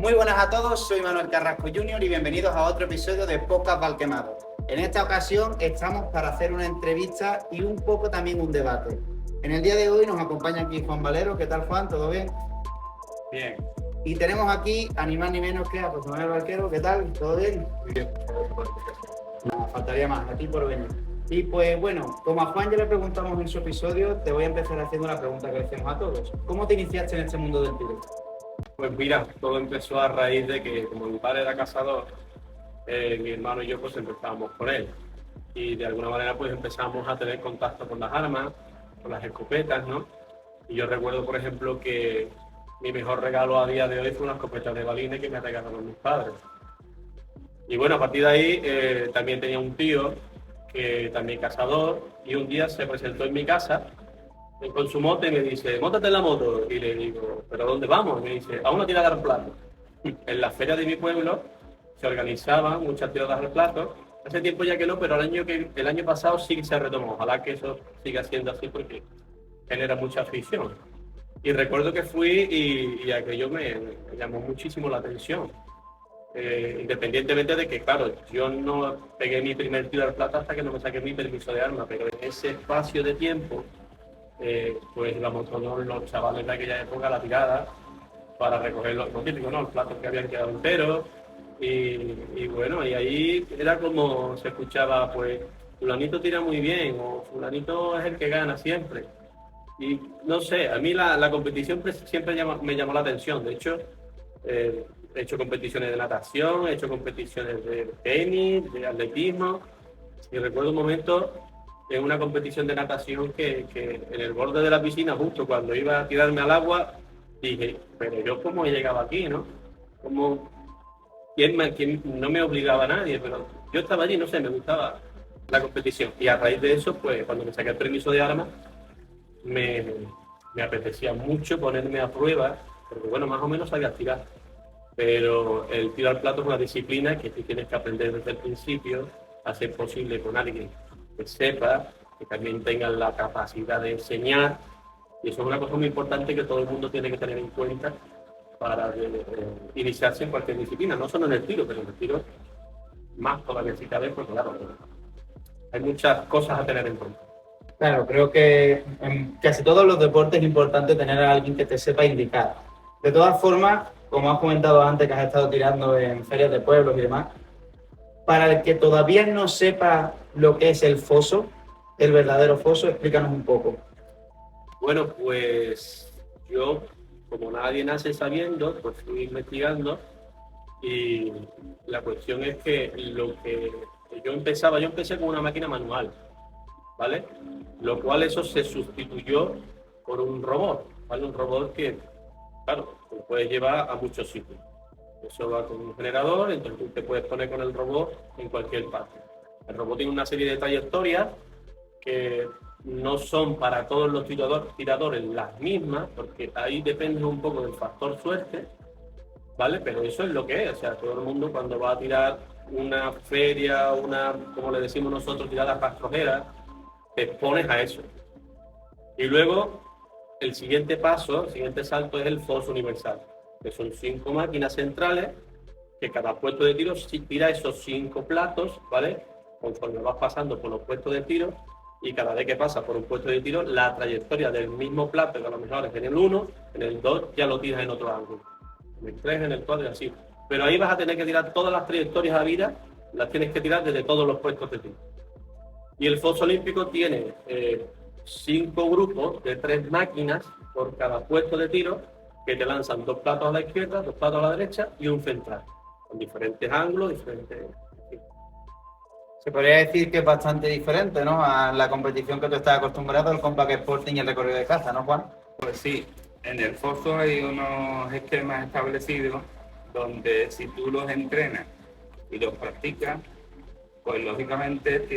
Muy buenas a todos, soy Manuel Carrasco Jr. y bienvenidos a otro episodio de Podcast Valquemado. En esta ocasión estamos para hacer una entrevista y un poco también un debate. En el día de hoy nos acompaña aquí Juan Valero. ¿Qué tal, Juan? ¿Todo bien? Bien. Y tenemos aquí a ni más ni menos que a Jose Manuel Barquero. ¿Qué tal? ¿Todo bien? Muy bien. No, faltaría más, a ti por venir. Y pues bueno, como a Juan ya le preguntamos en su episodio, te voy a empezar haciendo una pregunta que le hacemos a todos. ¿Cómo te iniciaste en este mundo del tiro? Pues mira, todo empezó a raíz de que como mi padre era cazador, mi hermano y yo pues empezábamos con él. Y de alguna manera pues empezamos a tener contacto con las armas, con las escopetas, ¿no? Y yo recuerdo, por ejemplo, que mi mejor regalo a día de hoy fue una escopeta de balines que me regalaron mis padres. Y bueno, a partir de ahí también tenía un tío que también cazador y un día se presentó en mi casa con su moto y me dice, móntate en la moto. Y le digo, ¿pero dónde vamos? Y me dice, a una tirada al plato. En la feria de mi pueblo se organizaban muchas tiradas al plato. Hace tiempo ya que no, pero el año pasado sí que se retomó. Ojalá que eso siga siendo así porque genera mucha afición. Y recuerdo que fui y aquello me llamó muchísimo la atención. Independientemente de que, claro, yo no pegué mi primer tiro al plato hasta que no me saqué mi permiso de arma, pero en ese espacio de tiempo pues íbamos todos los chavales de aquella época a la tirada para recoger lo típico, ¿no? Los platos que habían quedado enteros y bueno, y ahí era como se escuchaba, pues, fulanito tira muy bien o fulanito es el que gana siempre. Y no sé, a mí la competición siempre me llamó la atención. De hecho, he hecho competiciones de natación, he hecho competiciones de tenis, de atletismo y recuerdo un momento en una competición de natación que en el borde de la piscina, justo cuando iba a tirarme al agua, dije, pero yo cómo he llegado aquí, ¿no? ¿Quién no me obligaba a nadie? Pero yo estaba allí, no sé, me gustaba la competición. Y a raíz de eso, pues cuando me saqué el permiso de armas, me apetecía mucho ponerme a prueba, porque bueno, más o menos sabía tirar. Pero el tiro al plato es una disciplina que tú tienes que aprender desde el principio a ser posible con alguien que sepa, que también tengan la capacidad de enseñar, y eso es una cosa muy importante que todo el mundo tiene que tener en cuenta para iniciarse en cualquier disciplina, no solo en el tiro, pero en el tiro más todavía si cabe, porque claro, hay muchas cosas a tener en cuenta. Claro, creo que en casi todos los deportes es importante tener a alguien que te sepa indicar. De todas formas, como has comentado antes que has estado tirando en ferias de pueblos y demás, para el que todavía no sepa lo que es el foso, el verdadero foso, explícanos un poco. Bueno, pues yo, como nadie nace sabiendo, pues fui investigando y la cuestión es que yo empecé con una máquina manual, ¿vale? Lo cual eso se sustituyó por un robot, ¿vale? Un robot que, claro, lo puedes llevar a muchos sitios. Eso va con un generador, entonces tú te puedes poner con el robot en cualquier parte. El robot tiene una serie de trayectorias que no son para todos los tiradores las mismas, porque ahí depende un poco del factor suerte, ¿vale? Pero eso es lo que es, o sea, todo el mundo cuando va a tirar una feria, como le decimos nosotros, tiradas rastrojeras, te expones a eso. Y luego, el siguiente paso, el siguiente salto es el foso universal, que son 5 máquinas centrales, que cada puesto de tiro tira esos 5 platos, ¿vale? Conforme vas pasando por los puestos de tiro, y cada vez que pasas por un puesto de tiro, la trayectoria del mismo plato, que a lo mejor es en el 1, en el 2 ya lo tiras en otro ángulo, en el 3, en el 4 y así. Pero ahí vas a tener que tirar todas las trayectorias a vida, las tienes que tirar desde todos los puestos de tiro. Y el foso olímpico tiene 5 grupos de 3 máquinas por cada puesto de tiro, que te lanzan 2 platos a la izquierda, 2 platos a la derecha y un central, con diferentes ángulos, diferentes... Se podría decir que es bastante diferente, ¿no?, a la competición que tú estás acostumbrado, el Compak Sporting y el recorrido de caza, ¿no, Juan? Pues sí, en el foso hay unos esquemas establecidos donde si tú los entrenas y los practicas, pues lógicamente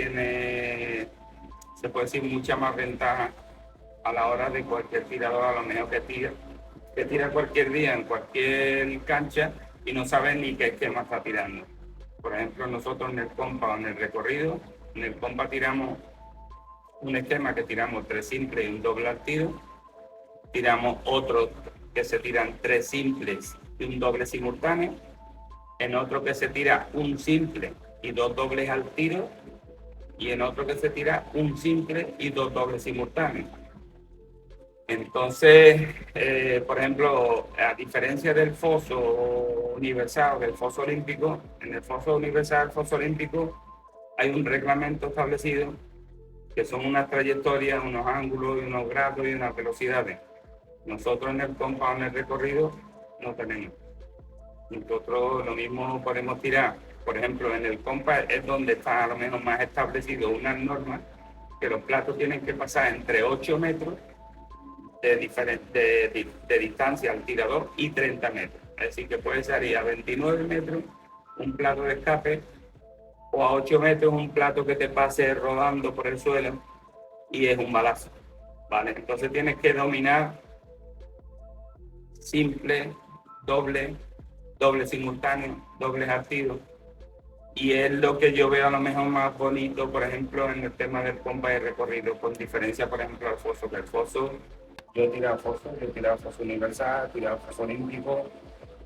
se puede decir, mucha más ventaja a la hora de cualquier tirador, a lo mejor que tira cualquier día en cualquier cancha y no sabe ni qué esquema está tirando. Por ejemplo, nosotros en el Compak o en el recorrido, en el Compak tiramos un esquema que tiramos 3 simples y un doble al tiro. Tiramos otro que se tiran 3 simples y un doble simultáneo, en otro que se tira un simple y 2 dobles al tiro, y en otro que se tira un simple y 2 dobles simultáneos. Entonces, por ejemplo, a diferencia del foso universal, del foso olímpico, en el foso universal, foso olímpico, hay un reglamento establecido que son unas trayectorias, unos ángulos, y unos grados y unas velocidades. Nosotros en el Compak, en el recorrido, no tenemos. Nosotros lo mismo podemos tirar, por ejemplo, en el Compak es donde está a lo menos más establecido unas normas que los platos tienen que pasar entre 8 metros de distancia al tirador y 30 metros. Es decir, que puede salir a 29 metros un plato de escape o a 8 metros un plato que te pase rodando por el suelo y es un balazo, ¿vale? Entonces tienes que dominar simple, doble, doble simultáneo, dobles al tiro. Y es lo que yo veo a lo mejor más bonito, por ejemplo, en el tema del Compak de recorrido, con diferencia, por ejemplo, al foso, que el foso, yo he tirado foso universal, he tirado foso olímpico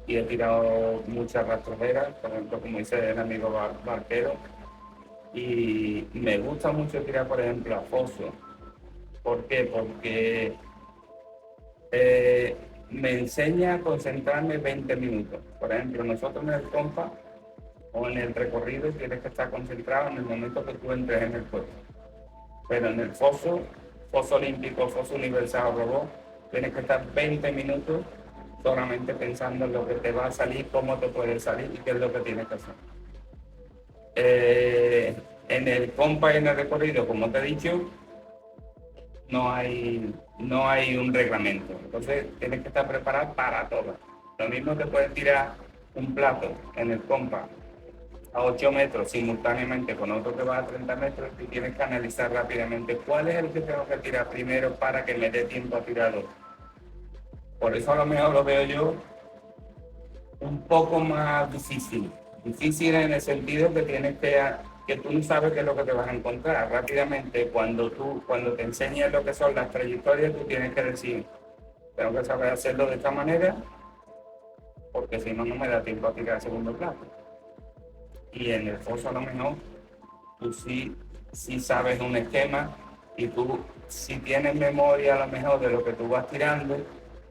y he tirado muchas rastrojeras, por ejemplo, como dice el amigo Barquero. Y me gusta mucho tirar, por ejemplo, a foso. ¿Por qué? Porque me enseña a concentrarme 20 minutos. Por ejemplo, nosotros en el Compak o en el recorrido tienes que estar concentrado en el momento que tú entres en el puesto. Pero en el foso olímpico, foso universal o robot, tienes que estar 20 minutos solamente pensando en lo que te va a salir, cómo te puede salir y qué es lo que tienes que hacer. En el Compak y en el recorrido, como te he dicho, no hay un reglamento. Entonces tienes que estar preparado para todo. Lo mismo te puedes tirar un plato en el Compak a 8 metros simultáneamente con otro que va a 30 metros y tienes que analizar rápidamente cuál es el que tengo que tirar primero para que me dé tiempo a tirarlo. Por eso a lo mejor lo veo yo un poco más difícil. Difícil en el sentido que tienes que tú no sabes qué es lo que te vas a encontrar. Rápidamente, cuando te enseñes lo que son las trayectorias, tú tienes que decir, tengo que saber hacerlo de esta manera, porque si no, no me da tiempo a tirar el segundo plato. Y en el foso a lo mejor, tú sí sabes un esquema y tú, si tienes memoria a lo mejor de lo que tú vas tirando,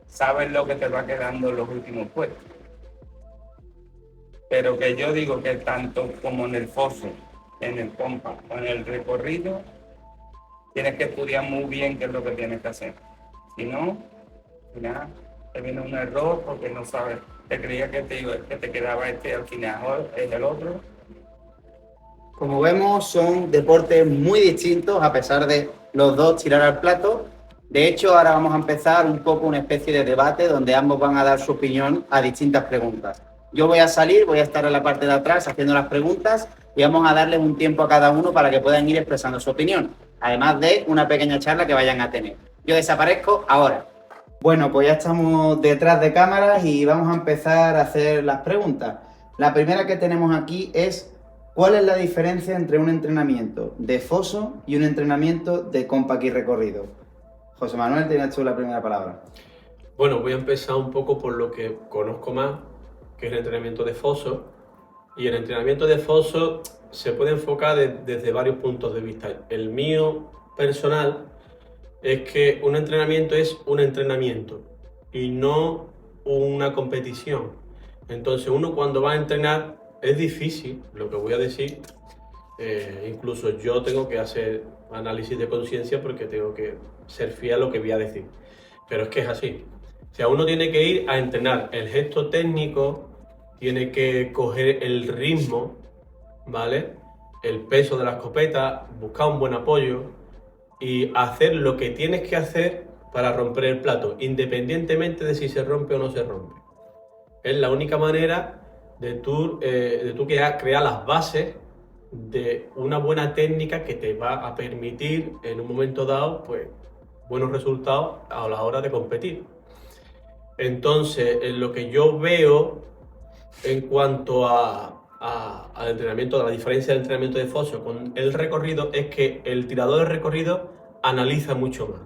sabes lo que te va quedando en los últimos puestos. Pero que yo digo que tanto como en el foso, en el Compak o en el recorrido, tienes que estudiar muy bien qué es lo que tienes que hacer. Si no, ya te viene un error porque no sabes, te creía que te quedaba al final es el otro. Como vemos, son deportes muy distintos a pesar de los dos tirar al plato. De hecho, ahora vamos a empezar un poco una especie de debate donde ambos van a dar su opinión a distintas preguntas. Yo voy a salir, voy a estar en la parte de atrás haciendo las preguntas y vamos a darles un tiempo a cada uno para que puedan ir expresando su opinión, además de una pequeña charla que vayan a tener. Yo desaparezco ahora. Bueno, pues ya estamos detrás de cámaras y vamos a empezar a hacer las preguntas. La primera que tenemos aquí es, ¿cuál es la diferencia entre un entrenamiento de foso y un entrenamiento de Compak y recorrido? José Manuel, tienes tú la primera palabra. Bueno, voy a empezar un poco por lo que conozco más, que es el entrenamiento de foso. Y el entrenamiento de foso se puede enfocar desde varios puntos de vista. El mío personal es que un entrenamiento es un entrenamiento y no una competición. Entonces uno cuando va a entrenar es difícil, lo que voy a decir, incluso yo tengo que hacer análisis de conciencia porque tengo que ser fiel a lo que voy a decir. Pero es que es así. O sea, uno tiene que ir a entrenar el gesto técnico, tiene que coger el ritmo, ¿vale? El peso de la escopeta, buscar un buen apoyo y hacer lo que tienes que hacer para romper el plato, independientemente de si se rompe o no se rompe. Es la única manera de tú crear las bases de una buena técnica que te va a permitir en un momento dado, pues, buenos resultados a la hora de competir. Entonces, en lo que yo veo en cuanto al entrenamiento, a la diferencia del entrenamiento de foso con el recorrido, es que el tirador de recorrido analiza mucho más.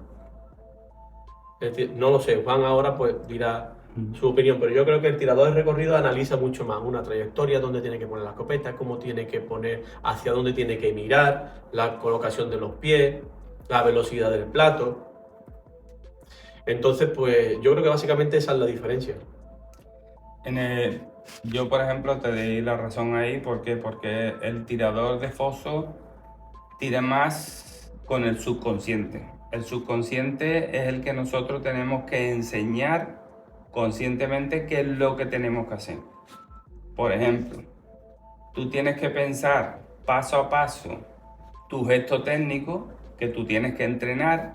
Es decir, no lo sé, Juan ahora pues dirá su opinión, pero yo creo que el tirador de recorrido analiza mucho más una trayectoria, dónde tiene que poner la escopeta, cómo tiene que poner, hacia dónde tiene que mirar, la colocación de los pies, la velocidad del plato. Entonces, pues yo creo que básicamente esa es la diferencia. Yo, por ejemplo, te di la razón ahí. ¿Por qué? Porque el tirador de foso tira más con el subconsciente. El subconsciente es el que nosotros tenemos que enseñar conscientemente qué es lo que tenemos que hacer. Por ejemplo, tú tienes que pensar paso a paso tu gesto técnico que tú tienes que entrenar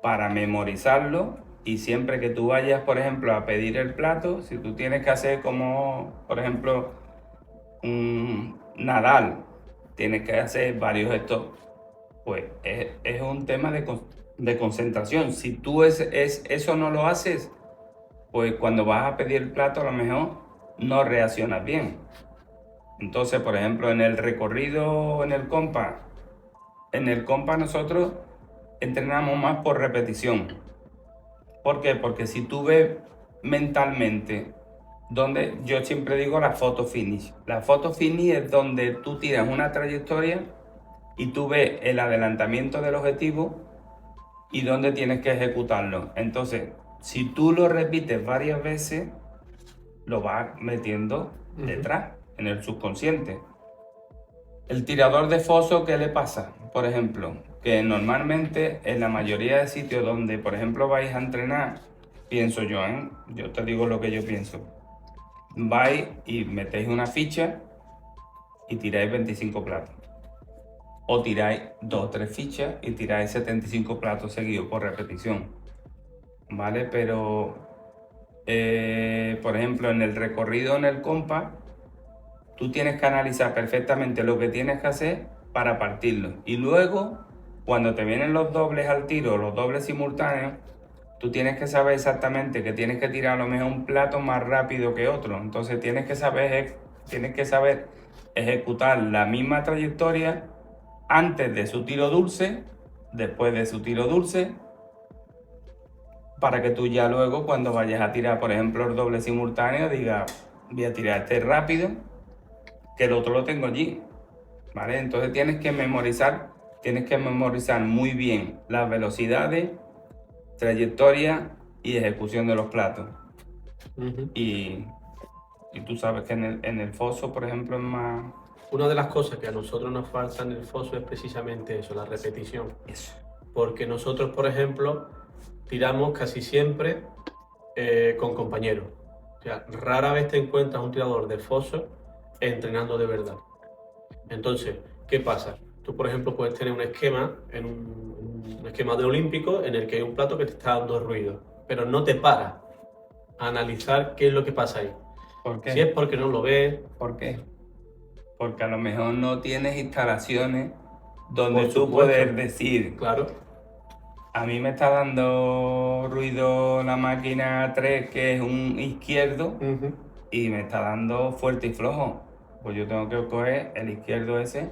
para memorizarlo, y siempre que tú vayas, por ejemplo, a pedir el plato, si tú tienes que hacer como, por ejemplo, un Nadal, tienes que hacer varios gestos, pues es un tema de concentración. Si tú eso no lo haces, pues cuando vas a pedir el plato a lo mejor no reaccionas bien. Entonces, por ejemplo, en el recorrido, en el Compak nosotros entrenamos más por repetición. ¿Por qué? Porque si tú ves mentalmente, donde yo siempre digo la foto finish. La foto finish es donde tú tiras una trayectoria y tú ves el adelantamiento del objetivo y dónde tienes que ejecutarlo. Entonces, si tú lo repites varias veces, lo vas metiendo detrás, en el subconsciente. El tirador de foso, ¿qué le pasa? Por ejemplo, que normalmente en la mayoría de sitios donde, por ejemplo, vais a entrenar, pienso yo, yo te digo lo que yo pienso. Vais y metéis una ficha y tiráis 25 platos. O tiráis 2 o 3 fichas y tiráis 75 platos seguidos por repetición. ¿Vale? Pero, por ejemplo, en el recorrido en el Compak, tú tienes que analizar perfectamente lo que tienes que hacer para partirlo. Y luego, cuando te vienen los dobles al tiro, los dobles simultáneos, tú tienes que saber exactamente que tienes que tirar a lo mejor un plato más rápido que otro. Entonces tienes que saber ejecutar la misma trayectoria antes de su tiro dulce, después de su tiro dulce, para que tú ya luego, cuando vayas a tirar, por ejemplo, el doble simultáneo, digas, voy a tirar este rápido, que el otro lo tengo allí, ¿vale? Entonces tienes que memorizar muy bien las velocidades, trayectoria y ejecución de los platos. Y tú sabes que en el foso, por ejemplo, es más... Una de las cosas que a nosotros nos falta en el foso es precisamente eso, la repetición. Eso. Porque nosotros, por ejemplo, tiramos casi siempre con compañeros. O sea, rara vez te encuentras un tirador de foso entrenando de verdad. Entonces, ¿qué pasa? Tú, por ejemplo, puedes tener un esquema, un esquema de olímpico en el que hay un plato que te está dando ruido, pero no te para a analizar qué es lo que pasa ahí. ¿Por qué? Si es porque no lo ves. ¿Por qué? Porque a lo mejor no tienes instalaciones donde Por tú supuesto. puedes decir, Claro. a mí me está dando ruido la máquina 3, que es un izquierdo, y me está dando fuerte y flojo. Pues yo tengo que coger el izquierdo ese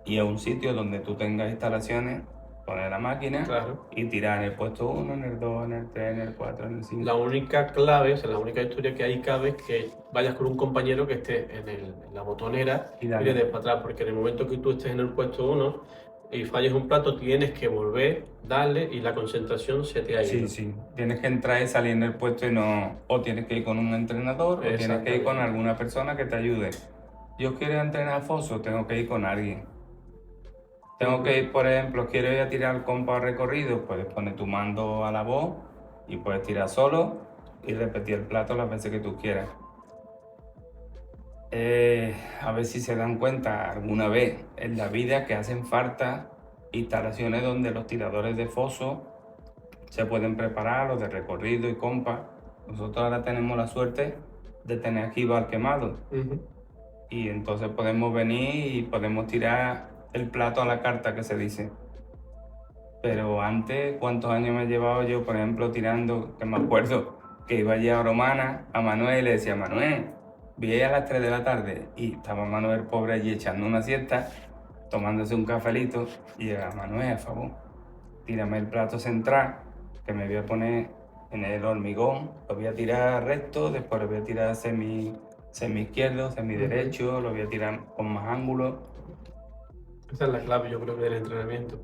y a un sitio donde tú tengas instalaciones, poner la máquina, Claro. y tirar en el puesto 1, en el 2, en el 3, en el 4, en el 5. La única clave, o sea, la única historia que ahí cabe es que vayas con un compañero que esté en la botonera y le des para atrás, porque en el momento que tú estés en el puesto 1 y falles un plato, tienes que volver, darle y la concentración se te ha ido. Sí. Tienes que entrar y salir en el puesto y no... O tienes que ir con un entrenador o tienes que ir con alguna persona que te ayude. Yo quiero entrenar foso, tengo que ir con alguien. Tengo que ir, por ejemplo, quiero ir a tirar Compak recorrido, puedes poner tu mando a la voz y puedes tirar solo y repetir el plato las veces que tú quieras. A ver si se dan cuenta alguna vez en la vida que hacen falta instalaciones donde los tiradores de foso se pueden preparar, los de recorrido y Compak. Nosotros ahora tenemos la suerte de tener aquí Valquemado. Y entonces podemos venir y podemos tirar el plato a la carta, que se dice. Pero antes, ¿cuántos años me he llevado yo, por ejemplo, tirando? Que me acuerdo que iba allí a Romana, a Manuel, y le decía, Manuel, vi a las 3 de la tarde, y estaba Manuel pobre allí echando una siesta, tomándose un cafelito, y llega, Manuel, a favor, tírame el plato central, que me voy a poner en el hormigón, lo voy a tirar recto, después lo voy a tirar semi izquierdo, semi derecho, lo voy a tirar con más ángulo. Esa es la clave, yo creo, del entrenamiento.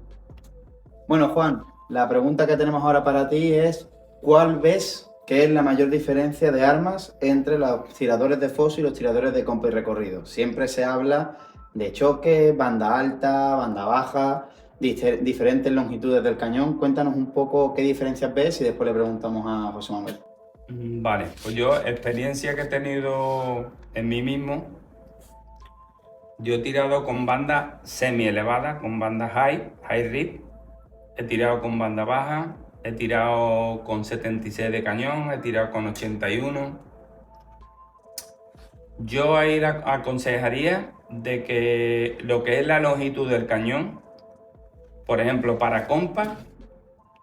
Bueno, Juan, la pregunta que tenemos ahora para ti es, ¿cuál ves que es la mayor diferencia de armas entre los tiradores de foso y los tiradores de Compak y Recorridos? Siempre se habla de choque, banda alta, banda baja, diferentes longitudes del cañón. Cuéntanos un poco qué diferencias ves y después le preguntamos a José Manuel. Vale, pues yo, experiencia que he tenido en mí mismo, yo he tirado con banda semi elevada, con banda high rip, he tirado con banda baja, he tirado con 76 de cañón, he tirado con 81. Yo ahí aconsejaría de que lo que es la longitud del cañón, por ejemplo, para Compak,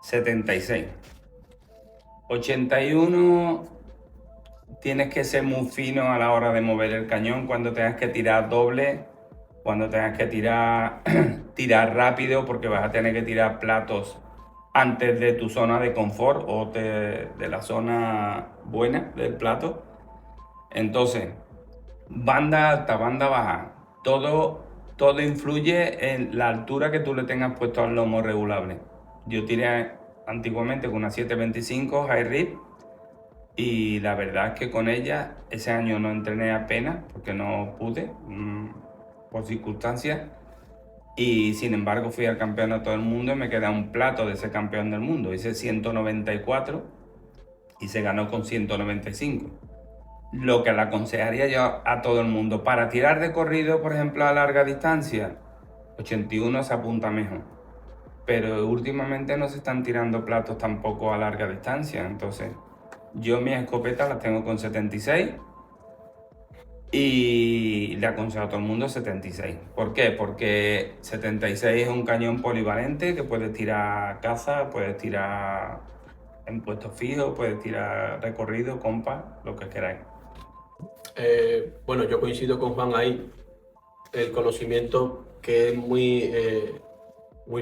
76. 81, tienes que ser muy fino a la hora de mover el cañón cuando tengas que tirar doble, cuando tengas que tirar rápido, porque vas a tener que tirar platos antes de tu zona de confort o de la zona buena del plato. Entonces, banda alta, banda baja, todo influye en la altura que tú le tengas puesto al lomo regulable. Yo tiré antiguamente con una 725 high rip y la verdad es que con ella ese año no entrené apenas porque no pude por circunstancias, y sin embargo fui al campeonato del mundo y me quedé a un plato de ese campeón del mundo. Hice 194 y se ganó con 195. Lo que le aconsejaría yo a todo el mundo para tirar recorrido, por ejemplo, a larga distancia, 81 se apunta mejor. Pero últimamente no se están tirando platos tampoco a larga distancia. Entonces, yo mis escopetas las tengo con 76 y le aconsejo a todo el mundo 76. ¿Por qué? Porque 76 es un cañón polivalente que puedes tirar caza, puedes tirar en puestos fijos, puedes tirar recorrido, Compak, lo que queráis. Bueno, yo coincido con Juan ahí. El conocimiento que es muy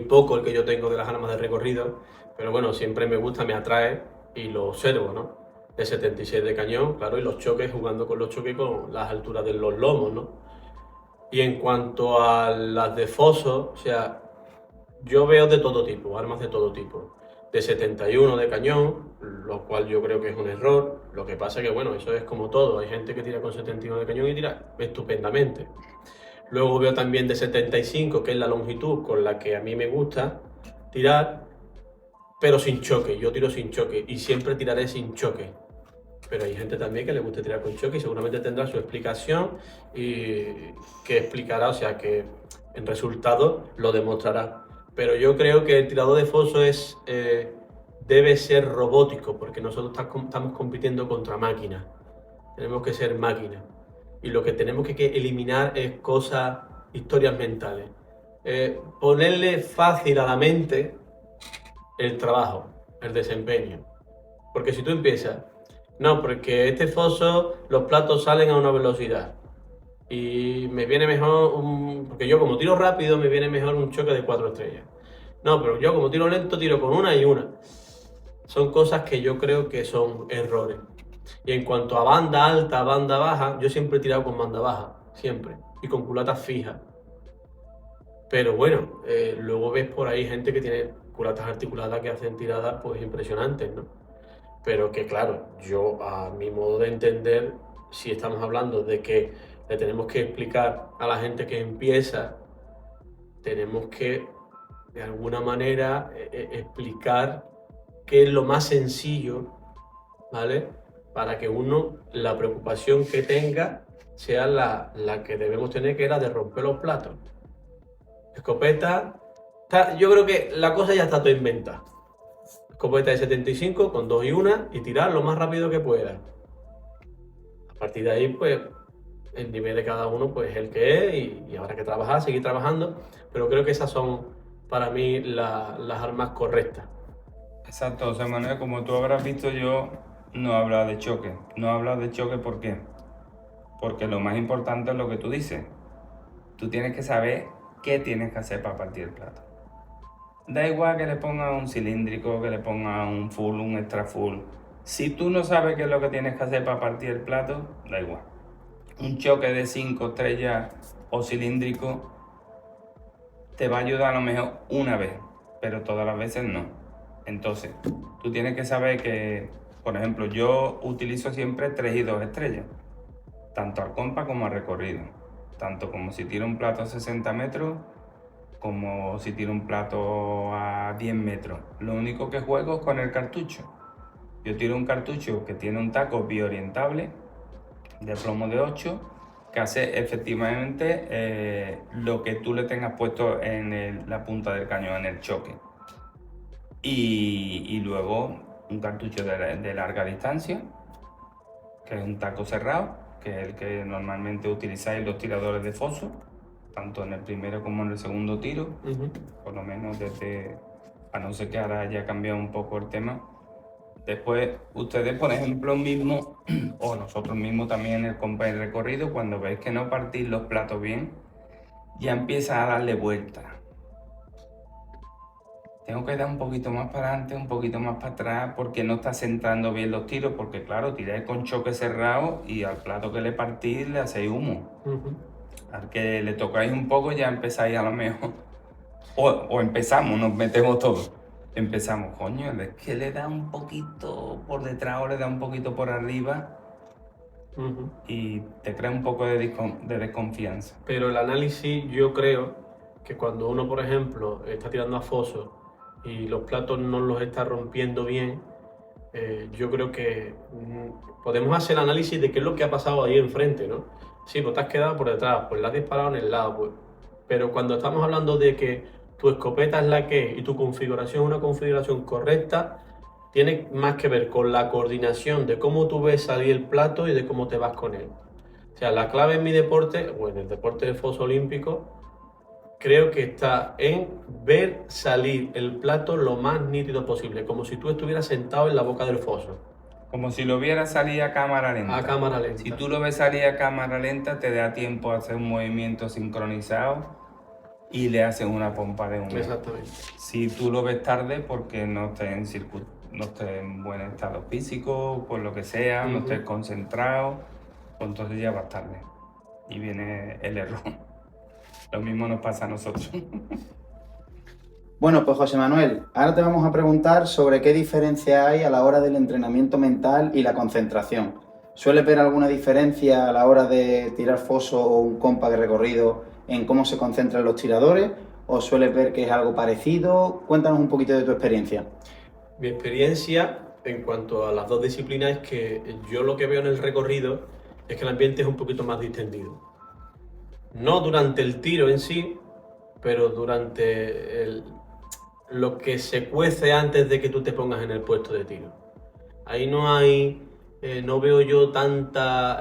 poco el que yo tengo de las armas de recorrido, pero bueno, siempre me gusta, me atrae y lo observo, ¿no? De 76 de cañón, claro, y los choques, jugando con los choques con las alturas de los lomos, ¿no? Y en cuanto a las de foso, o sea, yo veo de todo tipo, armas de todo tipo. De 71 de cañón, lo cual yo creo que es un error. Lo que pasa es que, bueno, eso es como todo. Hay gente que tira con 71 de cañón y tira estupendamente. Luego veo también de 75, que es la longitud con la que a mí me gusta tirar, pero sin choque. Yo tiro sin choque y siempre tiraré sin choque. Pero hay gente también que le gusta tirar con choque y seguramente tendrá su explicación y que explicará, o sea, que en resultado lo demostrará. Pero yo creo que el tirador de foso debe ser robótico, porque nosotros estamos compitiendo contra máquinas. Tenemos que ser máquinas. Y lo que tenemos que eliminar es historias mentales. Ponerle fácil a la mente el trabajo, el desempeño. Porque si tú empiezas, no, porque este foso los platos salen a una velocidad y me viene mejor, porque yo como tiro rápido me viene mejor un choque de 4 estrellas. No, pero yo como tiro lento tiro con una y una. Son cosas que yo creo que son errores. Y en cuanto a banda alta, banda baja, yo siempre he tirado con banda baja, siempre, y con culatas fijas. Pero bueno, luego ves por ahí gente que tiene culatas articuladas que hacen tiradas pues impresionantes, ¿no? Pero que claro, yo a mi modo de entender, si estamos hablando de que le tenemos que explicar a la gente que empieza, tenemos que de alguna manera explicar qué es lo más sencillo, ¿vale? Para que la preocupación que tenga sea la que debemos tener, que es la de romper los platos. Escopeta, yo creo que la cosa ya está toda inventada. Escopeta de 75 con 2 y 1 y tirar lo más rápido que pueda. A partir de ahí, pues, el nivel de cada uno pues, es el que es y habrá que trabajar, seguir trabajando, pero creo que esas son para mí las armas correctas. Exacto, José Manuel, como tú habrás visto, yo no he hablado de choque. No he hablado de choque, ¿por qué? Porque lo más importante es lo que tú dices. Tú tienes que saber qué tienes que hacer para partir el plato. Da igual que le pongas un cilíndrico, que le pongas un full, un extra full. Si tú no sabes qué es lo que tienes que hacer para partir el plato, da igual. Un choque de 5 estrellas o cilíndrico te va a ayudar a lo mejor una vez, pero todas las veces no. Entonces, tú tienes que saber que, por ejemplo, yo utilizo siempre 3 y 2 estrellas, tanto al compa como al recorrido. Tanto como si tiro un plato a 60 metros, como si tiro un plato a 10 metros. Lo único que juego es con el cartucho. Yo tiro un cartucho que tiene un taco biorientable de plomo de 8, que hace efectivamente lo que tú le tengas puesto en la punta del cañón, en el choque. Y luego un cartucho de larga distancia, que es un taco cerrado, que es el que normalmente utilizáis los tiradores de foso, tanto en el primero como en el segundo tiro, por lo menos desde, a no ser que ahora haya cambiado un poco el tema. Después, ustedes, por ejemplo, mismo, o nosotros mismos también en el Compak Recorrido, cuando veis que no partís los platos bien, ya empiezas a darle vueltas. Tengo que dar un poquito más para adelante, un poquito más para atrás, porque no está centrando bien los tiros, porque claro, tiráis con choque cerrado y al plato que le partís le hacéis humo. Al que le tocáis un poco ya empezáis a lo mejor, o empezamos, nos metemos todos. Empezamos, coño, es que le da un poquito por detrás o le da un poquito por arriba y te crea un poco de desconfianza. Pero el análisis, yo creo que cuando uno, por ejemplo, está tirando a foso y los platos no los está rompiendo bien, yo creo que podemos hacer el análisis de qué es lo que ha pasado ahí enfrente, ¿no? Sí, pues te has quedado por detrás, pues la has disparado en el lado, pues. Pero cuando estamos hablando de que tu escopeta es la que es y tu configuración es una configuración correcta, tiene más que ver con la coordinación de cómo tú ves salir el plato y de cómo te vas con él. O sea, la clave en mi deporte, o en el deporte de foso olímpico, creo que está en ver salir el plato lo más nítido posible, como si tú estuvieras sentado en la boca del foso. Como si lo vieras salir a cámara lenta. A cámara lenta. Si tú lo ves salir a cámara lenta, te da tiempo a hacer un movimiento sincronizado y le haces una pompa de humo. Exactamente. Si tú lo ves tarde porque no estés en buen estado físico, por lo que sea, no estés concentrado, pues entonces ya vas tarde y viene el error. Lo mismo nos pasa a nosotros. Bueno, pues José Manuel, ahora te vamos a preguntar sobre qué diferencia hay a la hora del entrenamiento mental y la concentración. ¿Sueles ver alguna diferencia a la hora de tirar foso o un Compak recorrido en cómo se concentran los tiradores? ¿O sueles ver que es algo parecido? Cuéntanos un poquito de tu experiencia. Mi experiencia en cuanto a las dos disciplinas es que yo lo que veo en el recorrido es que el ambiente es un poquito más distendido. No durante el tiro en sí, pero durante lo que se cuece antes de que tú te pongas en el puesto de tiro. Ahí no veo yo tanta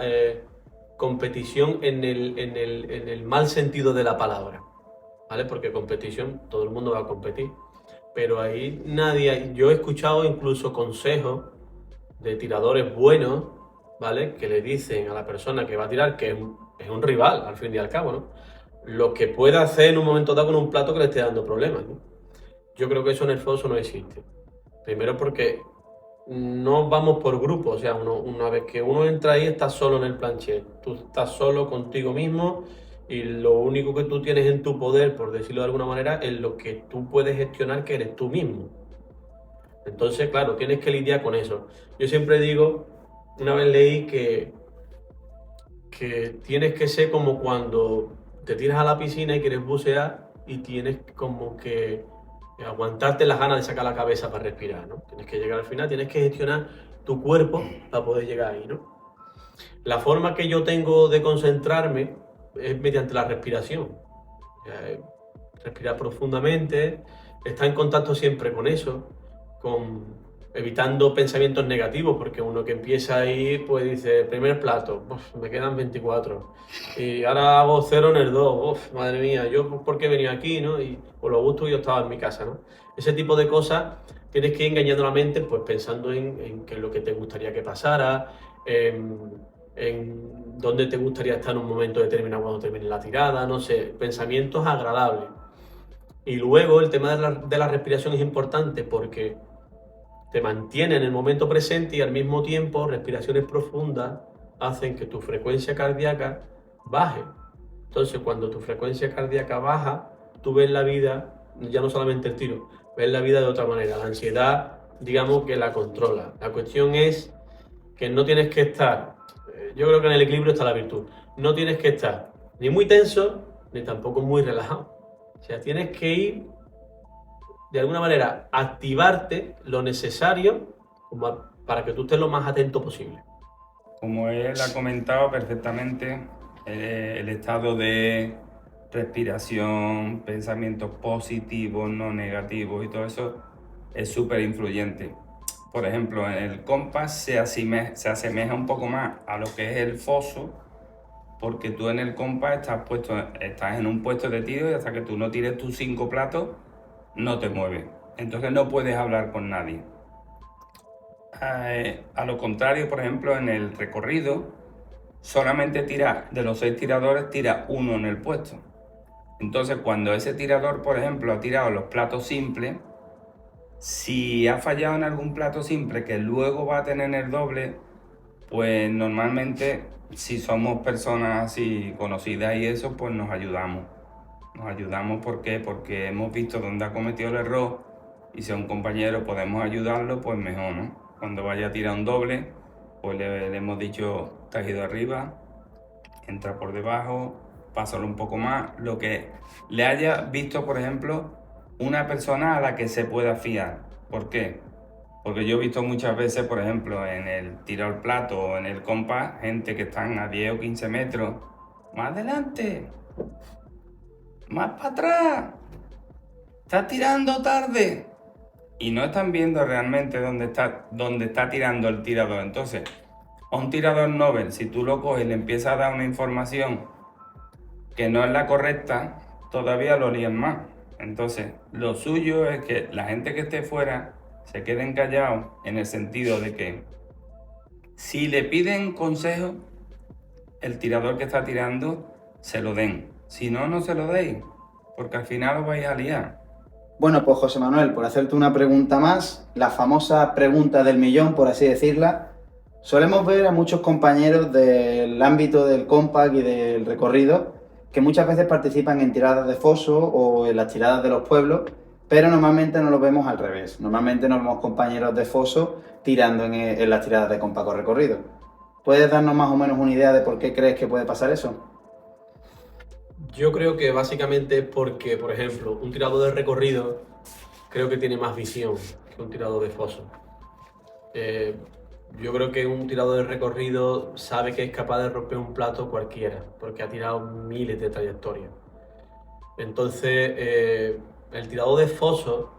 competición en el mal sentido de la palabra, ¿vale? Porque competición, todo el mundo va a competir, pero ahí yo he escuchado incluso consejos de tiradores buenos, ¿vale? Que le dicen a la persona que va a tirar que es un rival, al fin y al cabo, ¿no? Lo que puede hacer en un momento dado con un plato que le esté dando problemas, ¿no? Yo creo que eso en el foso no existe. Primero porque no vamos por grupos, o sea, una vez que uno entra ahí estás solo en el planchet, tú estás solo contigo mismo y lo único que tú tienes en tu poder, por decirlo de alguna manera, es lo que tú puedes gestionar, que eres tú mismo. Entonces, claro, tienes que lidiar con eso. Yo siempre digo, una vez leí que tienes que ser como cuando te tiras a la piscina y quieres bucear y tienes como que aguantarte las ganas de sacar la cabeza para respirar, ¿no? Tienes que llegar al final, tienes que gestionar tu cuerpo para poder llegar ahí, ¿no? La forma que yo tengo de concentrarme es mediante la respiración. Respirar profundamente, estar en contacto siempre con eso, evitando pensamientos negativos, porque uno que empieza ahí, pues dice, primer plato, me quedan 24, y ahora hago 0 en el 2, madre mía, yo por qué he venido aquí, ¿no? Y por lo gusto yo estaba en mi casa, ¿no? Ese tipo de cosas tienes que ir engañando la mente, pues pensando en qué es lo que te gustaría que pasara, en dónde te gustaría estar en un momento determinado cuando termine la tirada, no sé, pensamientos agradables. Y luego el tema de la respiración es importante porque te mantiene en el momento presente y al mismo tiempo respiraciones profundas hacen que tu frecuencia cardíaca baje. Entonces, cuando tu frecuencia cardíaca baja, tú ves la vida, ya no solamente el tiro, ves la vida de otra manera. La ansiedad, digamos que la controla. La cuestión es que no tienes que estar, yo creo que en el equilibrio está la virtud, no tienes que estar ni muy tenso, ni tampoco muy relajado. O sea, tienes que ir, de alguna manera, activarte lo necesario como para que tú estés lo más atento posible. Como él ha comentado perfectamente, el estado de respiración, pensamientos positivos, no negativos y todo eso es súper influyente. Por ejemplo, en el compás se asemeja un poco más a lo que es el foso, porque tú en el compás estás en un puesto de tiro y hasta que tú no tires tus 5 platos, no te mueves. Entonces no puedes hablar con nadie. A lo contrario, por ejemplo, en el recorrido, solamente de los 6 tiradores, tira uno en el puesto. Entonces, cuando ese tirador, por ejemplo, ha tirado los platos simples, si ha fallado en algún plato simple que luego va a tener el doble, pues normalmente, si somos personas así conocidas y eso, pues nos ayudamos. Nos ayudamos, ¿por qué? Porque hemos visto dónde ha cometido el error y si a un compañero podemos ayudarlo, pues mejor, ¿no? Cuando vaya a tirar un doble, pues le hemos dicho, te has ido arriba, entra por debajo, pásalo un poco más, lo que le haya visto, por ejemplo, una persona a la que se pueda fiar. ¿Por qué? Porque yo he visto muchas veces, por ejemplo, en el tiroalplato o en el compás, gente que están a 10 o 15 metros, más adelante, más para atrás, estás tirando tarde. Y no están viendo realmente dónde está tirando el tirador. Entonces, a un tirador novel, si tú lo coges y le empiezas a dar una información que no es la correcta, todavía lo lían más. Entonces, lo suyo es que la gente que esté fuera se queden callados en el sentido de que si le piden consejo, el tirador que está tirando, se lo den. Si no, no se lo deis, porque al final os vais a liar. Bueno, pues José Manuel, por hacerte una pregunta más, la famosa pregunta del millón, por así decirla, solemos ver a muchos compañeros del ámbito del Compak y del recorrido que muchas veces participan en tiradas de foso o en las tiradas de los pueblos, pero normalmente no los vemos al revés. Normalmente nos vemos compañeros de foso tirando en las tiradas de Compak o recorrido. ¿Puedes darnos más o menos una idea de por qué crees que puede pasar eso? Yo creo que básicamente es porque, por ejemplo, un tirador de recorrido creo que tiene más visión que un tirador de foso. Yo creo que un tirador de recorrido sabe que es capaz de romper un plato cualquiera, porque ha tirado miles de trayectorias. Entonces, el tirador de foso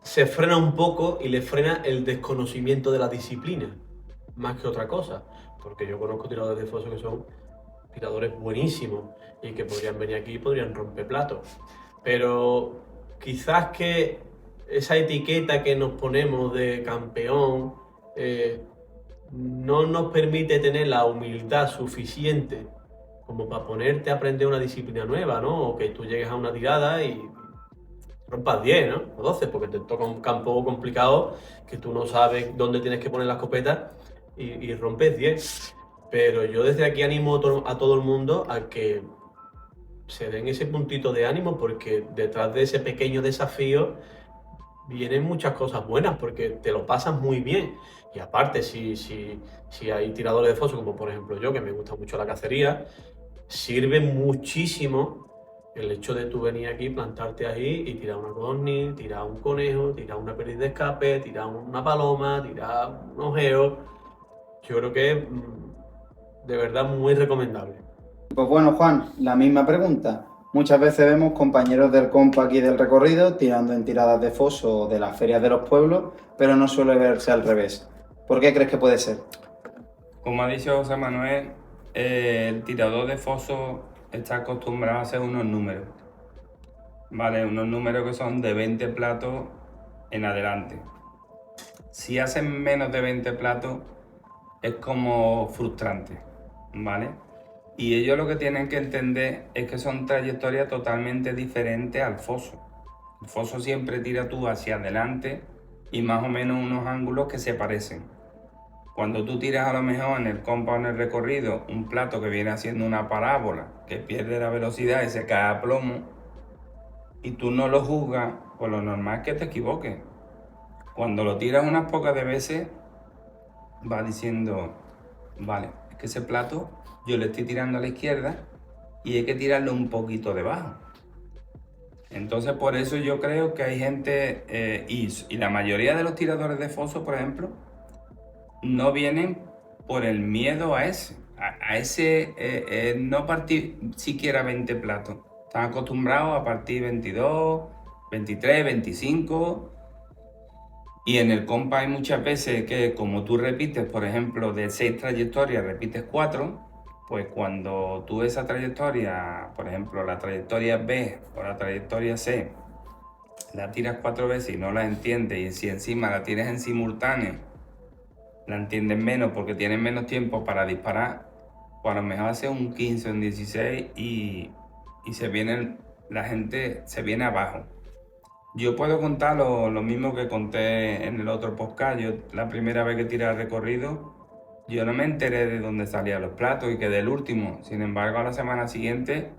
se frena un poco y le frena el desconocimiento de la disciplina, más que otra cosa. Porque yo conozco tiradores de foso que son tiradores buenísimos y que podrían venir aquí y podrían romper platos. Pero quizás que esa etiqueta que nos ponemos de campeón no nos permite tener la humildad suficiente como para ponerte a aprender una disciplina nueva, ¿no? O que tú llegues a una tirada y rompas 10, ¿no? O 12, porque te toca un campo complicado que tú no sabes dónde tienes que poner la escopeta y rompes 10. Pero yo desde aquí animo a todo el mundo a que se den ese puntito de ánimo, porque detrás de ese pequeño desafío vienen muchas cosas buenas, porque te lo pasas muy bien. Y aparte, si hay tiradores de foso, como por ejemplo yo, que me gusta mucho la cacería, sirve muchísimo el hecho de tú venir aquí, plantarte ahí y tirar una codorniz, tirar un conejo, tirar una perdiz de escape, tirar una paloma, tirar un ojeo. Yo creo que es de verdad muy recomendable. Pues bueno, Juan, la misma pregunta. Muchas veces vemos compañeros del Compak y del recorrido tirando en tiradas de foso o de las ferias de los pueblos, pero no suele verse al revés. ¿Por qué crees que puede ser? Como ha dicho José Manuel, el tirador de foso está acostumbrado a hacer unos números, ¿vale? Unos números que son de 20 platos en adelante. Si hacen menos de 20 platos, es como frustrante, ¿vale? Y ellos lo que tienen que entender es que son trayectorias totalmente diferentes al foso. El foso siempre tira tú hacia adelante y más o menos unos ángulos que se parecen. Cuando tú tiras a lo mejor en el compa o en el recorrido un plato que viene haciendo una parábola, que pierde la velocidad y se cae a plomo, y tú no lo juzgas, pues lo normal es que te equivoques. Cuando lo tiras unas pocas de veces, vas diciendo, vale, es que ese plato yo le estoy tirando a la izquierda y hay que tirarlo un poquito debajo. Entonces por eso yo creo que hay gente, y la mayoría de los tiradores de foso, por ejemplo, no vienen por el miedo a ese no partir siquiera 20 platos. Están acostumbrados a partir 22, 23, 25. Y en el compa hay muchas veces que como tú repites, por ejemplo, de 6 trayectorias repites 4, pues cuando tú esa trayectoria, por ejemplo, la trayectoria B o la trayectoria C, la tiras 4 veces y no la entiendes, y si encima la tienes en simultáneo, la entiendes menos porque tienes menos tiempo para disparar, pues a lo mejor hace un 15 o un 16 y la gente se viene abajo. Yo puedo contar lo mismo que conté en el otro podcast. Yo la primera vez que tiré el recorrido, yo no me enteré de dónde salían los platos y quedé el último. Sin embargo, a la semana siguiente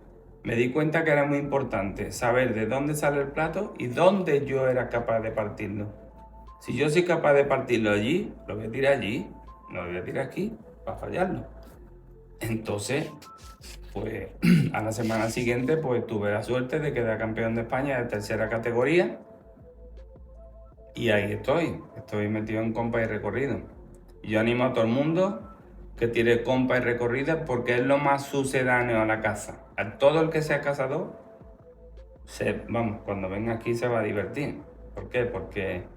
me di cuenta que era muy importante saber de dónde sale el plato y dónde yo era capaz de partirlo. Si yo soy capaz de partirlo allí, lo voy a tirar allí, no lo voy a tirar aquí para fallarlo. Entonces, pues a la semana siguiente pues tuve la suerte de quedar campeón de España de tercera categoría y ahí estoy metido en compa y recorrido. Yo animo a todo el mundo que tire compa y recorrida porque es lo más sucedáneo a la caza. A todo el que sea cazador, cuando venga aquí se va a divertir. ¿Por qué? Porque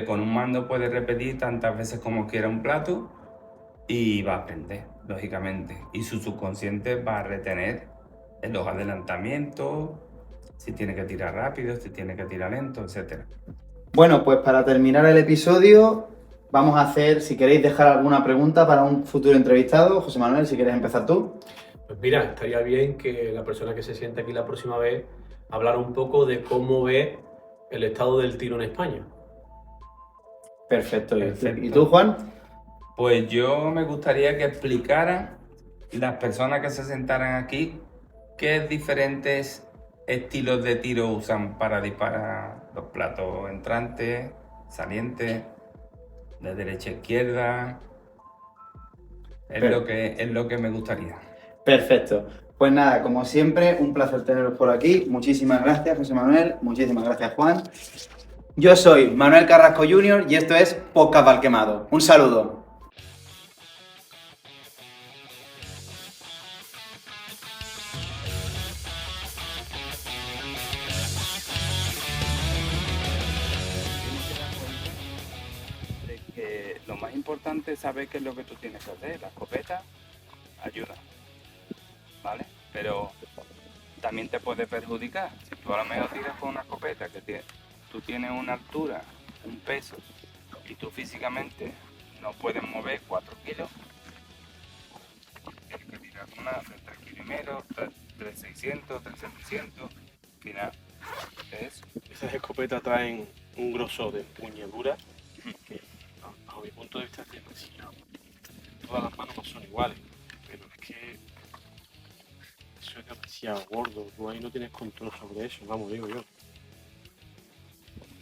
con un mando puede repetir tantas veces como quiera un plato y va a aprender, lógicamente. Y su subconsciente va a retener los adelantamientos, si tiene que tirar rápido, si tiene que tirar lento, etc. Bueno, pues para terminar el episodio, vamos a hacer, si queréis dejar alguna pregunta para un futuro entrevistado. José Manuel, si quieres empezar tú. Pues mira, estaría bien que la persona que se siente aquí la próxima vez hablara un poco de cómo ve el estado del tiro en España. Perfecto. Perfecto. ¿Y tú, Juan? Pues yo me gustaría que explicaran las personas que se sentaran aquí qué diferentes estilos de tiro usan para disparar los platos entrantes, salientes, de derecha a izquierda. Es lo que me gustaría. Perfecto. Pues nada, como siempre, un placer teneros por aquí. Muchísimas gracias, José Manuel. Muchísimas gracias, Juan. Yo soy Manuel Carrasco Jr. y esto es Podcast Valquemado. Un saludo. Que lo más importante es saber qué es lo que tú tienes que hacer. La escopeta ayuda, ¿vale? Pero también te puede perjudicar. Si tú a lo mejor tiras con una escopeta que tú tienes una altura, un peso, y tú físicamente no puedes mover 4 kilos, tienes que tirar una de 3 kilos y medio, 3,600, 3,700, al final es eso. Esas escopetas traen un grosor de empuñadura que, bajo mi punto de vista, es demasiado. Todas las manos no son iguales, pero es que eso es demasiado gordo. Tú ahí no tienes control sobre eso, vamos, digo yo.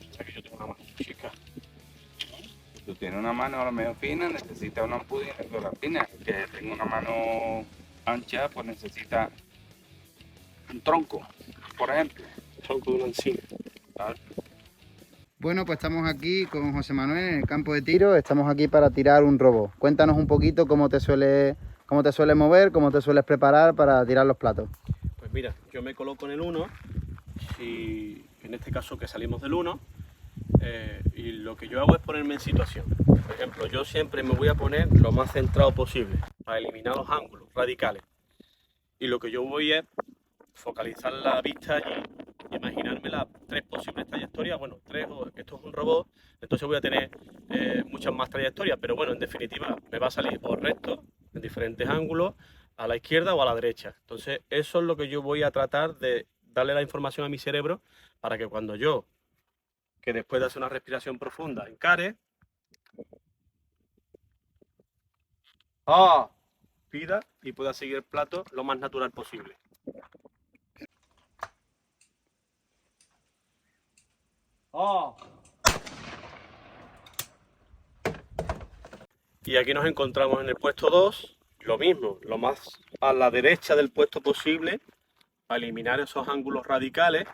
O sea que yo tengo una mano chica. Tú tienes una mano a lo mejor fina, necesitas una pudina con la fina. El que tenga una mano ancha, pues necesita un tronco, por ejemplo. El tronco de una encina. ¿Sabes? Bueno, pues estamos aquí con José Manuel en el campo de tiro. Estamos aquí para tirar un robo. Cuéntanos un poquito cómo te sueles mover, cómo te sueles preparar para tirar los platos. Pues mira, yo me coloco en el 1, y en este caso que salimos del 1, y lo que yo hago es ponerme en situación. Por ejemplo, yo siempre me voy a poner lo más centrado posible para eliminar los ángulos radicales. Y lo que yo voy es focalizar la vista allí y imaginarme las 3 posibles trayectorias. Bueno, 3, esto es un robot, entonces voy a tener muchas más trayectorias, pero bueno, en definitiva me va a salir o recto, en diferentes ángulos, a la izquierda o a la derecha. Entonces eso es lo que yo voy a tratar de darle la información a mi cerebro para que cuando yo, que después de hacer una respiración profunda, encare, pida y pueda seguir el plato lo más natural posible. Y aquí nos encontramos en el puesto 2, lo mismo, lo más a la derecha del puesto posible, para eliminar esos ángulos radicales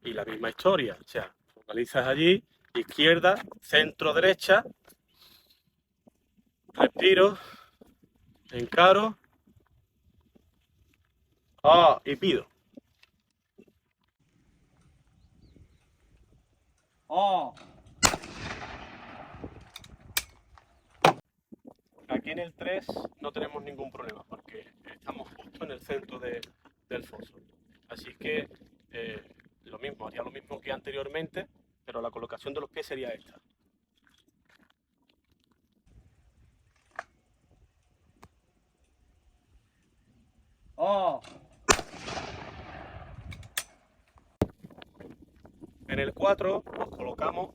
y la misma historia. O sea, focalizas allí, izquierda, centro, derecha, respiro, encaro, y pido. Aquí en el 3 no tenemos ningún problema porque estamos justo en el centro del foso. Así que lo mismo, haría lo mismo que anteriormente, pero la colocación de los pies sería esta. En el 4 nos colocamos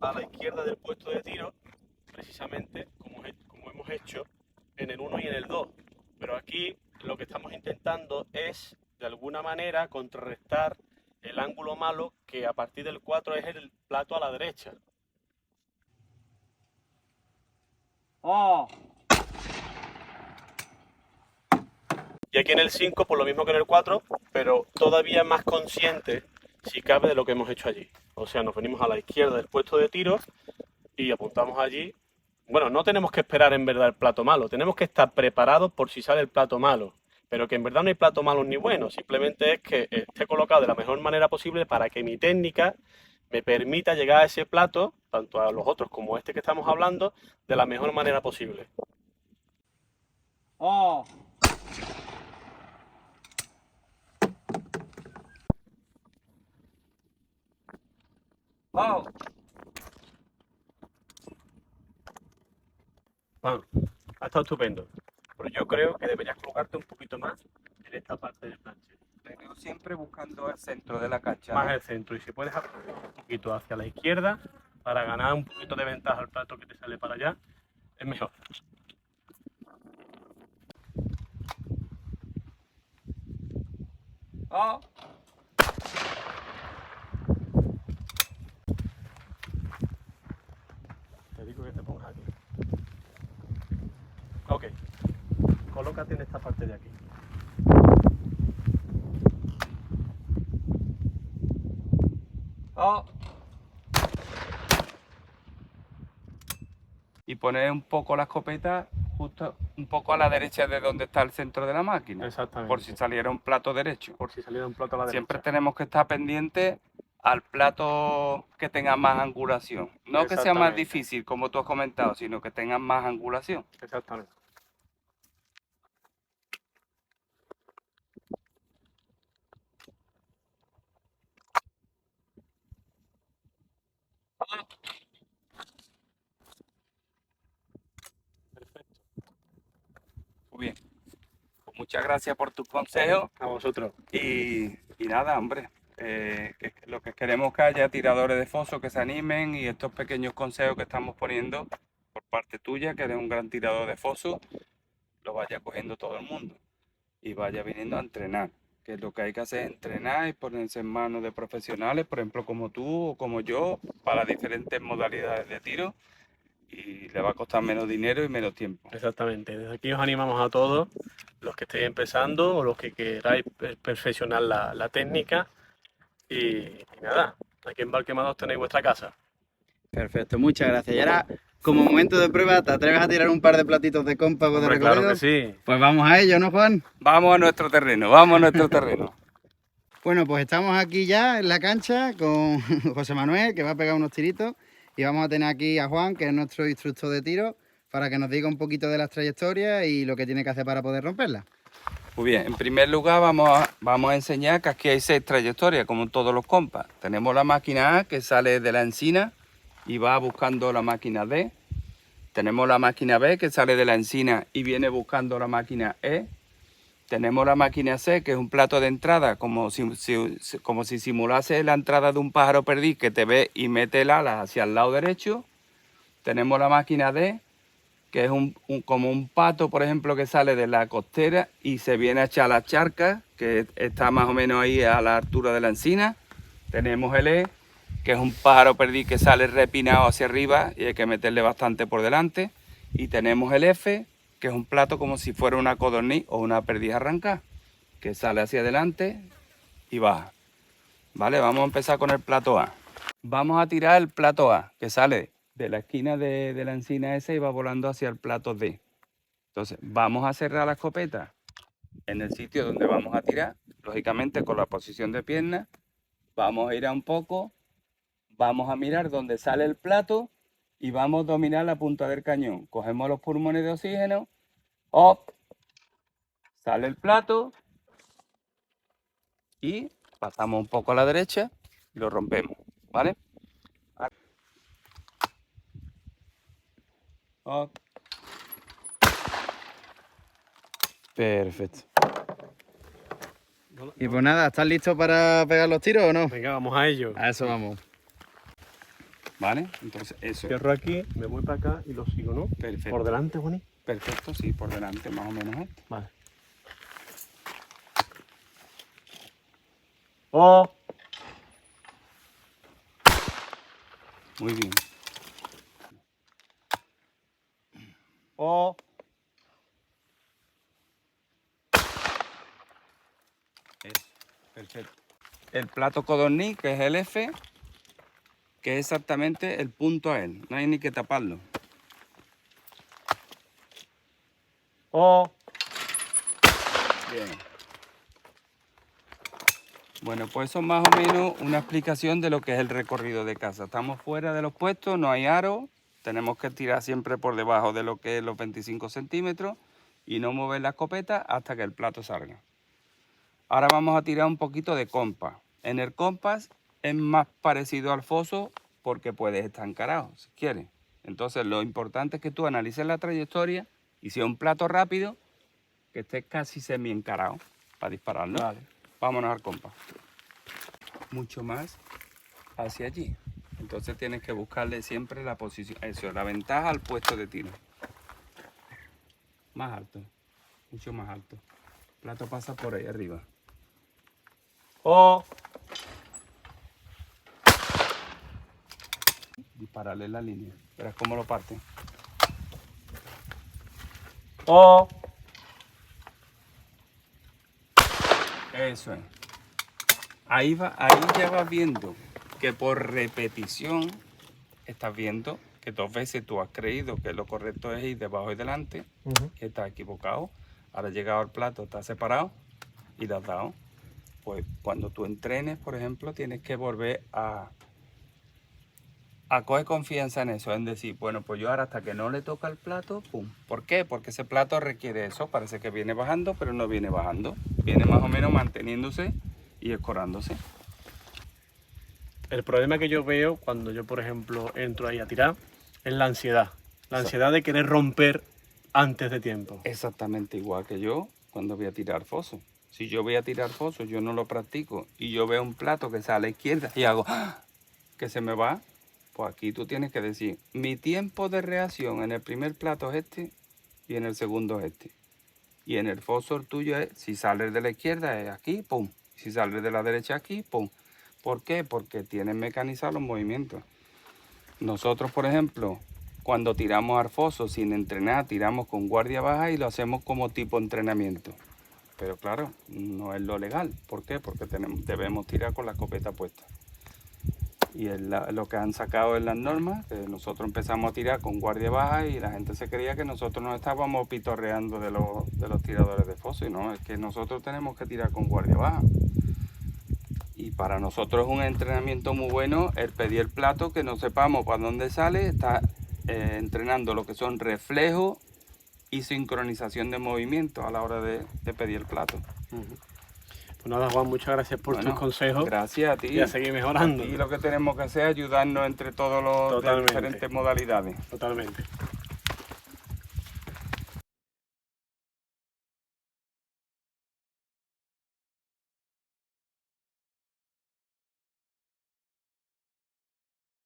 a la izquierda del puesto de tiro, precisamente como hemos hecho en el 1 y en el 2. Pero aquí lo que estamos intentando es, de alguna manera, contrarrestar el ángulo malo que a partir del 4 es el plato a la derecha. Y aquí en el 5, por lo mismo que en el 4, pero todavía más consciente, si cabe, de lo que hemos hecho allí. O sea, nos venimos a la izquierda del puesto de tiro y apuntamos allí. Bueno, no tenemos que esperar en verdad el plato malo, tenemos que estar preparados por si sale el plato malo. Pero que en verdad no hay plato malo ni bueno, simplemente es que esté colocado de la mejor manera posible para que mi técnica me permita llegar a ese plato, tanto a los otros como este que estamos hablando, de la mejor manera posible. Juan, ha estado estupendo, pero yo creo que deberías colocarte un poquito más en esta parte del planche. Pero siempre buscando el centro de la cancha. Más el centro, y si puedes apuntar un poquito hacia la izquierda para ganar un poquito de ventaja al plato que te sale para allá, es mejor. Te digo que te pongas aquí. Ok, colócate en esta parte de aquí. Y poner un poco la escopeta justo un poco a la derecha de donde está el centro de la máquina. Exactamente. Por si saliera un plato derecho. Por si saliera un plato a la Siempre derecha. tenemos que estar pendientes al plato que tenga más angulación. No que sea más Exactamente. difícil, como tú has comentado, sino que tenga más angulación. Exactamente. Perfecto. Muy bien. Pues muchas gracias por tus consejos. A vosotros. Y nada, hombre. Lo que queremos que haya tiradores de foso que se animen y estos pequeños consejos que estamos poniendo por parte tuya, que eres un gran tirador de foso, lo vaya cogiendo todo el mundo y vaya viniendo a entrenar. Que lo que hay que hacer es entrenar y ponerse en manos de profesionales, por ejemplo como tú o como yo, para diferentes modalidades de tiro, y le va a costar menos dinero y menos tiempo. Exactamente. Desde aquí os animamos a todos, los que estéis empezando o los que queráis perfeccionar la técnica. Y nada, aquí en Valquemado tenéis vuestra casa. Perfecto, muchas gracias. Y ahora, como momento de prueba, ¿te atreves a tirar un par de platitos de Compak o de Hombre, Recorridos? claro que sí. Pues vamos a ello, ¿no, Juan? Vamos a nuestro terreno, vamos a nuestro terreno. Bueno, pues estamos aquí ya en la cancha con José Manuel, que va a pegar unos tiritos. Y vamos a tener aquí a Juan, que es nuestro instructor de tiro, para que nos diga un poquito de las trayectorias y lo que tiene que hacer para poder romperla. Muy bien, en primer lugar vamos a enseñar que aquí hay 6 trayectorias, como en todos los compas. Tenemos la máquina A, que sale de la encina y va buscando la máquina D. Tenemos la máquina B, que sale de la encina y viene buscando la máquina E. tenemos la máquina C, que es un plato de entrada, como si simulase la entrada de un pájaro perdiz que te ve y mete el ala hacia el lado derecho. Tenemos la máquina D, que es como un pato, por ejemplo, que sale de la costera y se viene a echar la charca, que está más o menos ahí a la altura de la encina. Tenemos el E, que es un pájaro perdiz que sale repinado hacia arriba y hay que meterle bastante por delante. Y tenemos el F, que es un plato como si fuera una codorniz o una perdiz arrancada, que sale hacia adelante y baja. Vale, vamos a empezar con el plato A. Vamos a tirar el plato A, que sale de la esquina de la encina esa y va volando hacia el plato D. Entonces, vamos a cerrar la escopeta en el sitio donde vamos a tirar, lógicamente con la posición de pierna. Vamos a ir a un poco, vamos a mirar dónde sale el plato y vamos a dominar la punta del cañón. Cogemos los pulmones de oxígeno, sale el plato y pasamos un poco a la derecha y lo rompemos, ¿vale? Perfecto. Y pues nada, ¿estás listo para pegar los tiros o no? Venga, vamos a ello. A eso vamos. ¿Vale? Entonces eso. Cierro aquí, me voy para acá y lo sigo, ¿no? Perfecto. Por delante, Juaní. Perfecto, sí, por delante más o menos esto. Vale. Muy bien. Eso, perfecto. El plato codorniz, que es el F, que es exactamente el punto a él. No hay ni que taparlo. Bien. Bueno, pues eso es más o menos una explicación de lo que es el recorrido de caza. Estamos fuera de los puestos, no hay aro, tenemos que tirar siempre por debajo de lo que es los 25 centímetros y no mover la escopeta hasta que el plato salga. Ahora vamos a tirar un poquito de compás. En el compás es más parecido al foso porque puedes estar encarado, si quieres. Entonces lo importante es que tú analices la trayectoria y si es un plato rápido, que estés casi semi encarado para dispararlo. Vale. Vámonos al compás. Mucho más hacia allí. Entonces tienes que buscarle siempre la posición. Eso, la ventaja al puesto de tiro. Más alto. Mucho más alto. El plato pasa por ahí arriba. Dispararle la línea. Verás cómo lo parte. Eso es. Ahí ya vas viendo que por repetición estás viendo que 2 veces tú has creído que lo correcto es ir debajo y delante, que estás equivocado. Ahora has llegado al plato, está separado y le has dado. Pues cuando tú entrenes, por ejemplo, tienes que volver a coger confianza en eso, en decir, bueno, pues yo ahora hasta que no le toca el plato, pum. ¿Por qué? Porque ese plato requiere eso, parece que viene bajando, pero no viene bajando. Viene más o menos manteniéndose y escorándose. El problema que yo veo cuando yo, por ejemplo, entro ahí a tirar es la ansiedad. La ansiedad de querer romper antes de tiempo. Exactamente igual que yo cuando voy a tirar foso. Si yo voy a tirar foso, yo no lo practico y yo veo un plato que sale a la izquierda y hago que se me va. Pues aquí tú tienes que decir, mi tiempo de reacción en el primer plato es este y en el segundo es este. Y en el foso el tuyo es, si sales de la izquierda es aquí, pum. Si sales de la derecha aquí, pum. ¿Por qué? Porque tienes mecanizados los movimientos. Nosotros, por ejemplo, cuando tiramos al foso sin entrenar, tiramos con guardia baja y lo hacemos como tipo entrenamiento. Pero claro, no es lo legal. ¿Por qué? Porque debemos tirar con la escopeta puesta. Y es lo que han sacado en las normas, que nosotros empezamos a tirar con guardia baja y la gente se creía que nosotros nos estábamos pitorreando de los tiradores de foso. Y no, es que nosotros tenemos que tirar con guardia baja. Y para nosotros es un entrenamiento muy bueno el pedir el plato, que no sepamos para dónde sale, está entrenando lo que son reflejos y sincronización de movimientos a la hora de pedir el plato. Pues nada, Juan, muchas gracias por tus consejos. Gracias a ti. Y a seguir mejorando. Y lo que tenemos que hacer es ayudarnos entre todos los de diferentes modalidades. Totalmente.